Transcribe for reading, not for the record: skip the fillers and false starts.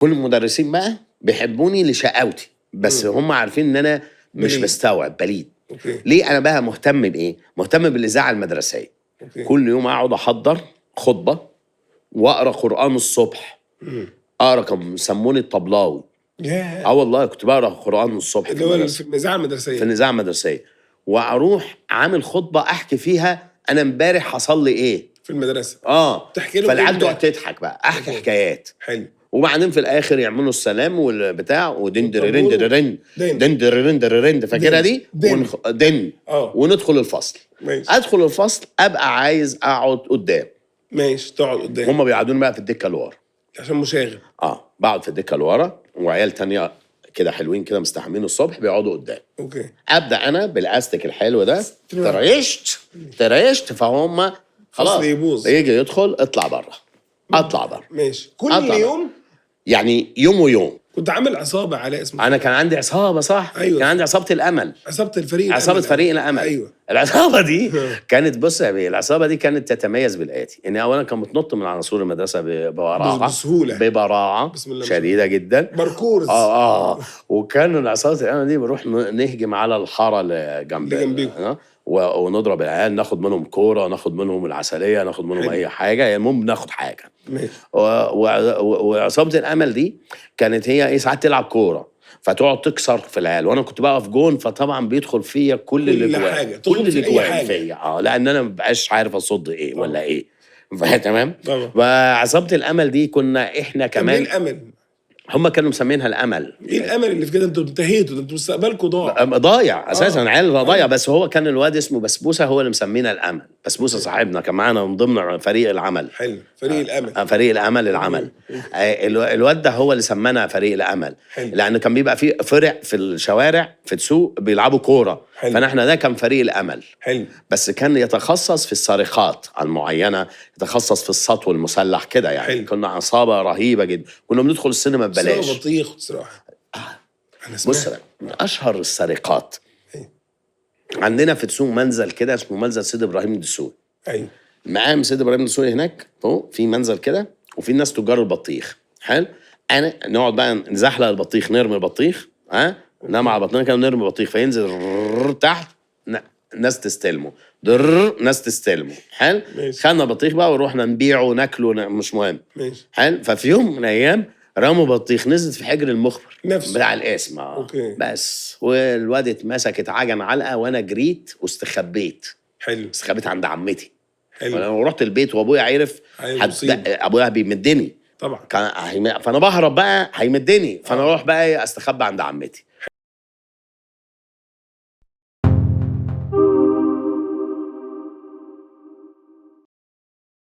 كل المدرسين بقى بيحبوني لشقاوتي، بس هم عارفين ان انا مش بليد. بستوعب بليد. اوكي. ليه انا بقى مهتم بايه؟ مهتم بالاذاعه المدرسيه. اوكي. كل يوم اقعد احضر خطبه واقرا قران الصبح. اقرا كان سموني الطبلاوي. ياه. والله كنت بقرا قران الصبح اللي هو في الاذاعه المدرسيه. في الاذاعه المدرسيه، واروح عامل خطبه احكي فيها انا امبارح حصل لي ايه في المدرسه. تحكي له فالعيال تقعد تضحك بقى، احكي حكايات. حلو. وبعدين في الاخر يعملوا السلام والبتاع ودندررندررند دندررندررند فاكرها دي دن وندخل الفصل. ماشي. ادخل الفصل ابقى عايز اقعد قدام. ماشي. تقعد قدام. هم بيقعدوني بقى في الدكه اللي ورا عشان مشاغب. بقعد في الدكه اللي ورا، وعيال تانية كده حلوين كده مستحمين الصبح بيقعدوا قدام. اوكي. ابدا انا بالاستك الحلو ده تريشت فهم خلاص يبوظ. يجي يدخل اطلع بره. ماشي. كل يوم يعني يوم ويوم. كنت عامل عصابه على اسمه. انا كان عندي عصابه صح. أيوة. كان عندي عصابه الامل. عصابه فريق الامل. ايوه. العصابه دي كانت بص يا بيه، العصابه دي كانت تتميز بالاتي، ان اولا كانت بتنط من على سور المدرسه ببراعه بسهوله ببراعه شديده جدا. باركورز. وكان العصابه الامل دي بنروح نهجم على الحاره اللي جنبنا ونضرب العيال، ناخد منهم كوره، ناخد منهم العسليه، ناخد منهم اي حاجه، المهم ناخد حاجه. وعصابه الامل دي كانت هي ساعات تلعب كوره فتقعد تكسر في العيال، وانا كنت بقف جون، فطبعا بيدخل فيا كل اللي جوايا فيا لان انا ما بقاش عارف اصد ايه ولا ايه. تمام. وعصابه الامل دي كنا احنا كمان. ايه الامل؟ هم كانوا مسمينها الامل. ايه الامل اللي في كده؟ انتوا انتهيتوا، انتوا مستقبلكم ضايع اساسا. عيال ضايع. بس هو كان الواد اسمه بسبوسه هو اللي مسمينا الامل. بسبوسه صاحبنا كان معانا من ضمن فريق العمل. حلو. فريق الامل. فريق الامل العمل. الواد ده هو اللي سمانا فريق الامل. حلو. لان كان بيبقى فيه فرق في الشوارع في السوق بيلعبوا كوره، فنحن ده كان فريق الامل. حلو. بس كان يتخصص في الصارخات المعينه، يتخصص في السطو المسلح كده يعني. حلو. كنا عصابه رهيبه جدا. كنا بندخل السينما ببلاش. بطيخ بصراحه. بص من اشهر السرقات عندنا في السوق منزل كده اسمه منزل سيد ابراهيم الدسوقي. ايوه. مقام سيد ابراهيم الدسوقي هناك في منزل كده، وفي ناس تجار البطيخ. حلو. انا نقعد بقى نزحلق البطيخ، نرمي البطيخ ننام على بطننا كده ونرمي البطيخ، فينزل تحت ناس تستلمه، ناس تستلمه. حلو. خدنا البطيخ بقى ورحنا نبيعه وناكله، مش مهم. ماشي. حلو. ففي يوم من الايام رموا بطيخ نزلت في حجر المخبر نفسه بتاع القسم. اوكي. بس والواد اتمسك اتعجن علقه، وانا جريت واستخبيت. حلو. استخبيت عند عمتي. حلو. ولما رحت البيت وابويا عرف ابويا بيمدني طبعا. فانا بهرب بقى هيمدني، فانا اروح بقى استخبى عند عمتي.